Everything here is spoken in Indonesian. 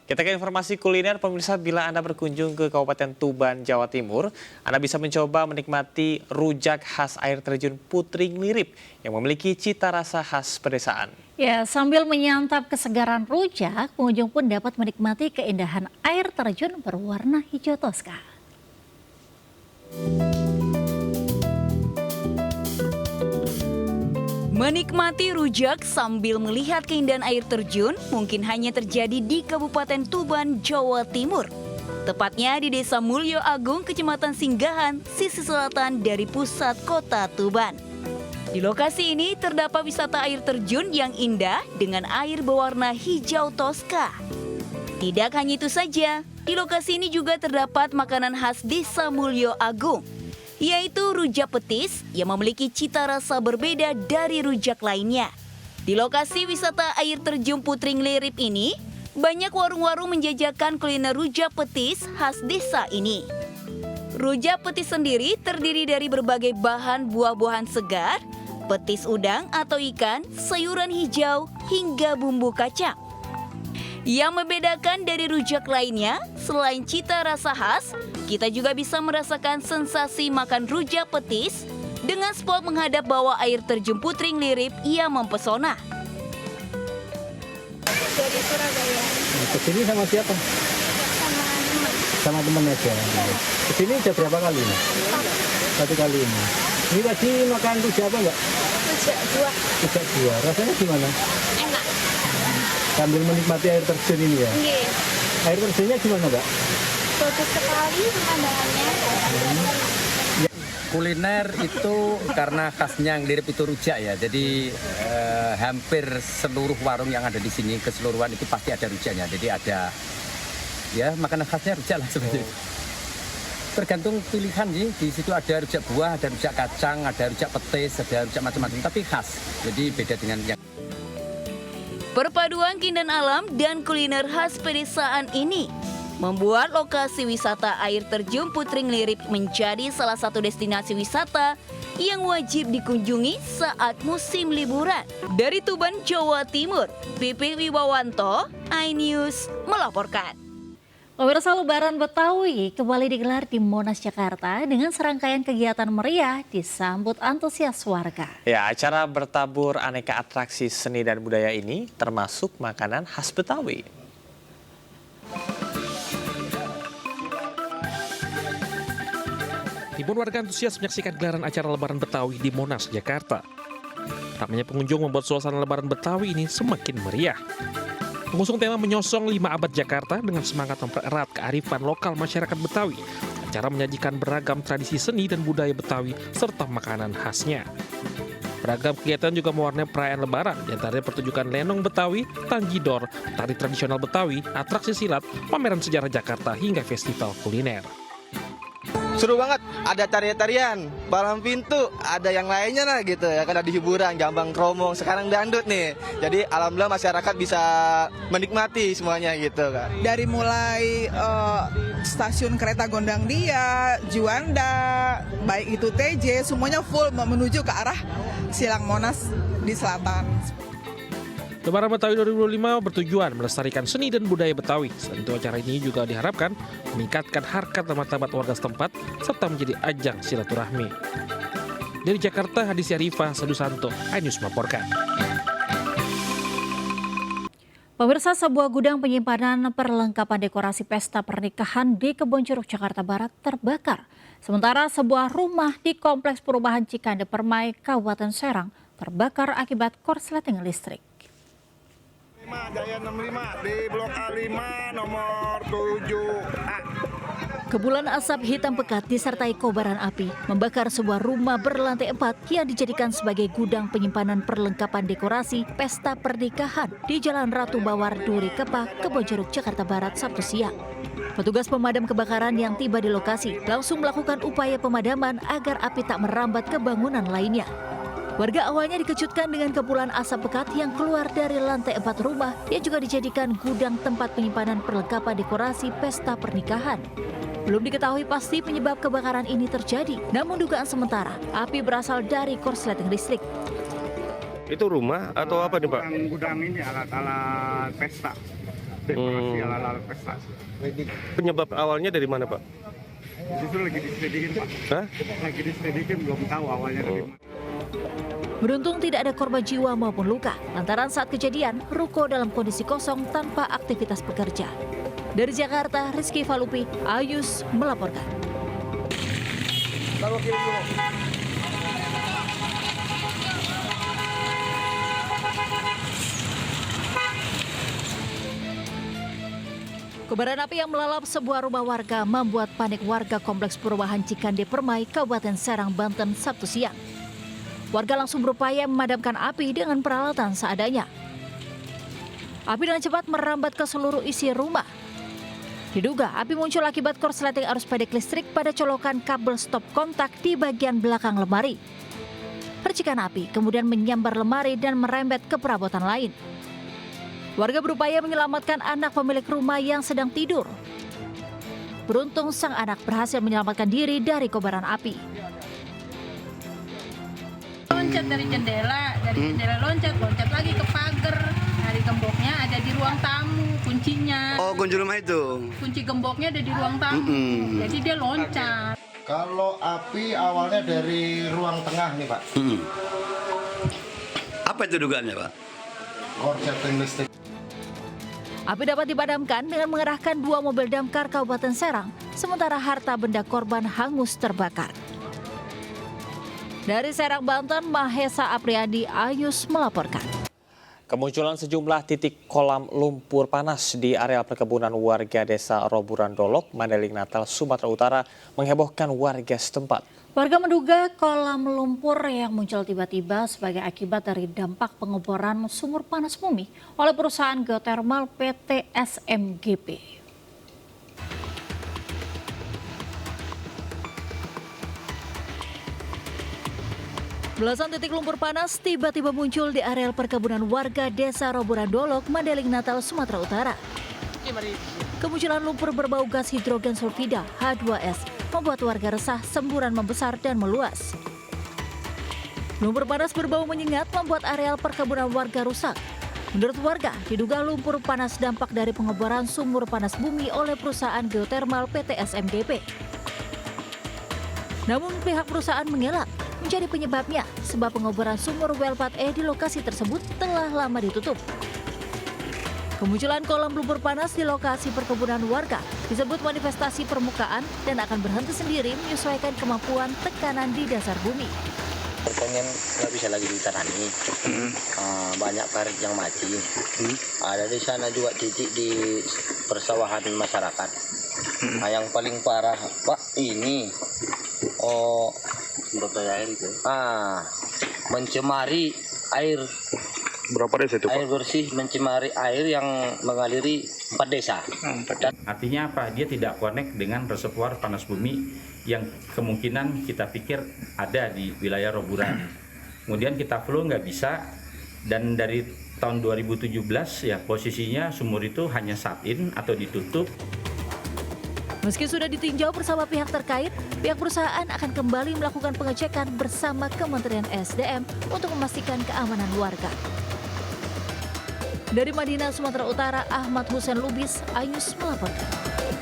Kita ke informasi kuliner, pemirsa. Bila Anda berkunjung ke Kabupaten Tuban, Jawa Timur, Anda bisa mencoba menikmati rujak khas air terjun Putri Nglirip yang memiliki cita rasa khas pedesaan. Ya, sambil menyantap kesegaran rujak, pengunjung pun dapat menikmati keindahan air terjun berwarna hijau toska. Menikmati rujak sambil melihat keindahan air terjun mungkin hanya terjadi di Kabupaten Tuban, Jawa Timur. Tepatnya di Desa Mulyo Agung, Kecamatan Singgahan, sisi selatan dari pusat kota Tuban. Di lokasi ini terdapat wisata air terjun yang indah dengan air berwarna hijau toska. Tidak hanya itu saja, di lokasi ini juga terdapat makanan khas Desa Mulyo Agung, yaitu rujak petis yang memiliki cita rasa berbeda dari rujak lainnya. Di lokasi wisata air terjun Putri Nglirip ini, banyak warung-warung menjajakan kuliner rujak petis khas desa ini. Rujak petis sendiri terdiri dari berbagai bahan buah-buahan segar, petis udang atau ikan, sayuran hijau, hingga bumbu kacang. Yang membedakan dari rujak lainnya, selain cita rasa khas, kita juga bisa merasakan sensasi makan rujak petis dengan spot menghadap bawah air terjun Putri Nglirip yang mempesona. Dari Surabaya. Kesini sama siapa? Sama teman aja. Kesini udah berapa kali ini? Satu kali ini. Ini tadi makan rujak apa enggak? Rujak buah. Rujak buah. Rasanya gimana? Enak. Sambil menikmati air terjun ini ya? Iya. Air terjunnya gimana, Mbak? Bagus sekali pemandangannya. Kuliner itu karena khasnya Nglirip itu rujak ya, jadi hampir seluruh warung yang ada di sini keseluruhan itu pasti ada rujaknya. Jadi ada ya makanan khasnya rujak lah sebenarnya. Tergantung pilihan sih, di situ ada rujak buah, ada rujak kacang, ada rujak petis, ada rujak macam-macam, tapi khas. Jadi beda dengan yang Perpaduan keindahan alam dan kuliner khas pedesaan ini membuat lokasi wisata air terjun Putri Nglirip menjadi salah satu destinasi wisata yang wajib dikunjungi saat musim liburan. Dari Tuban, Jawa Timur, Pipih Wibawanto, iNews melaporkan. Pemirsa, Lebaran Betawi kembali digelar di Monas, Jakarta dengan serangkaian kegiatan meriah disambut antusias warga. Ya, acara bertabur aneka atraksi seni dan budaya ini termasuk makanan khas Betawi. Ribuan warga antusias menyaksikan gelaran acara Lebaran Betawi di Monas, Jakarta. Ramainya pengunjung membuat suasana Lebaran Betawi ini semakin meriah. Mengusung tema menyosong 5 abad Jakarta dengan semangat mempererat kearifan lokal masyarakat Betawi, acara menyajikan beragam tradisi seni dan budaya Betawi serta makanan khasnya. Beragam kegiatan juga mewarnai perayaan Lebaran, diantaranya pertunjukan lenong Betawi, tanjidor, tari tradisional Betawi, atraksi silat, pameran sejarah Jakarta hingga festival kuliner. Seru banget, ada tarian-tarian, palang pintu, ada yang lainnya lah gitu ya, kan ada hiburan, gambang kromong, sekarang dangdut nih. Jadi alhamdulillah masyarakat bisa menikmati semuanya gitu kan. Dari mulai stasiun kereta Gondang Dia, Juanda, baik itu TJ, semuanya full menuju ke arah Silang Monas di selatan. Lebaran Betawi 2025 bertujuan melestarikan seni dan budaya Betawi. Selain itu, acara ini juga diharapkan meningkatkan harkat dan martabat warga setempat serta menjadi ajang silaturahmi. Dari Jakarta, Hadis Yarifa, Sadusanto, iNews melaporkan. Pemirsa, sebuah gudang penyimpanan perlengkapan dekorasi pesta pernikahan di Kebonjeruk, Jakarta Barat terbakar. Sementara sebuah rumah di Kompleks Perumahan Cikande Permai, Kabupaten Serang terbakar akibat korsleting listrik. Jaya 65 di Blok A5 nomor 7A. Kepulan asap hitam pekat disertai kobaran api membakar sebuah rumah berlantai 4 yang dijadikan sebagai gudang penyimpanan perlengkapan dekorasi pesta pernikahan di Jalan Ratu Bawar, Duri Kepak, Kebonjeruk, Jakarta Barat, Sabtu siang. Petugas pemadam kebakaran yang tiba di lokasi langsung melakukan upaya pemadaman agar api tak merambat ke bangunan lainnya. Warga awalnya dikejutkan dengan kepulan asap pekat yang keluar dari lantai 4 rumah yang juga dijadikan gudang tempat penyimpanan perlengkapan dekorasi pesta pernikahan. Belum diketahui pasti penyebab kebakaran ini terjadi, namun dugaan sementara api berasal dari korsleting listrik. Itu rumah atau apa nih Pak? Gudang ini alat-alat pesta. dekorasi ala-ala prestasi. Penyebab awalnya dari mana, Pak? Justru lagi diselidikin, Pak. Hah? Lagi diselidikin, belum tahu awalnya dari mana. Beruntung tidak ada korban jiwa maupun luka, lantaran saat kejadian, ruko dalam kondisi kosong tanpa aktivitas pekerja. Dari Jakarta, Rizky Falupi, Ayus melaporkan. Kobaran api yang melalap sebuah rumah warga membuat panik warga Kompleks Perumahan Cikande Permai, Kabupaten Serang, Banten, Sabtu siang. Warga langsung berupaya memadamkan api dengan peralatan seadanya. Api dengan cepat merambat ke seluruh isi rumah. Diduga api muncul akibat korsleting arus pendek listrik pada colokan kabel stop kontak di bagian belakang lemari. Percikan api kemudian menyambar lemari dan merembet ke perabotan lain. Warga berupaya menyelamatkan anak pemilik rumah yang sedang tidur. Beruntung sang anak berhasil menyelamatkan diri dari kobaran api. Loncat dari jendela loncat lagi ke pagar. Dari gemboknya ada di ruang tamu, kuncinya. Oh, kunci rumah itu? Kunci gemboknya ada di ruang tamu, jadi dia loncat. Kalau api awalnya dari ruang tengah nih, Pak. Apa itu dugaannya, Pak? Korsleting listrik. Api dapat dipadamkan dengan mengerahkan 2 mobil damkar Kabupaten Serang, sementara harta benda korban hangus terbakar. Dari Serang, Banten, Mahesa Apriadi, Ayus melaporkan. Kemunculan sejumlah titik kolam lumpur panas di areal perkebunan warga desa Roburan Dolok, Mandailing Natal, Sumatera Utara menghebohkan warga setempat. Warga menduga kolam lumpur yang muncul tiba-tiba sebagai akibat dari dampak pengeboran sumur panas bumi oleh perusahaan geotermal PT SMGP. Belasan titik lumpur panas tiba-tiba muncul di areal perkebunan warga desa Roburan Dolok, Mandailing Natal, Sumatera Utara. Kemunculan lumpur berbau gas hidrogen sulfida H2S membuat warga resah, semburan membesar dan meluas. Lumpur panas berbau menyengat membuat areal perkebunan warga rusak. Menurut warga, diduga lumpur panas dampak dari pengeboran sumur panas bumi oleh perusahaan geotermal PT SMGP. Namun pihak perusahaan mengelak menjadi penyebabnya sebab pengeboran sumur well 4E di lokasi tersebut telah lama ditutup. Kemunculan kolam lumpur panas di lokasi perkebunan warga disebut manifestasi permukaan dan akan berhenti sendiri menyesuaikan kemampuan tekanan di dasar bumi. Pengen nggak bisa lagi ditanami, banyak karet yang mati. Ada di sana juga titik di persawahan masyarakat. Yang paling parah, Pak, ini sumber daya air itu. Mencemari air. Berapa desa itu, Pak? Air bersih mencemari air yang mengaliri 4 desa. Artinya apa? Dia tidak connect dengan reservoir panas bumi yang kemungkinan kita pikir ada di wilayah Roburan. Kemudian kita flow nggak bisa, dan dari tahun 2017 ya posisinya sumur itu hanya shut-in atau ditutup. Meski sudah ditinjau bersama pihak terkait, pihak perusahaan akan kembali melakukan pengecekan bersama Kementerian SDM untuk memastikan keamanan warga. Dari Madinah, Sumatera Utara, Ahmad Hussein Lubis, Ayus melaporkan.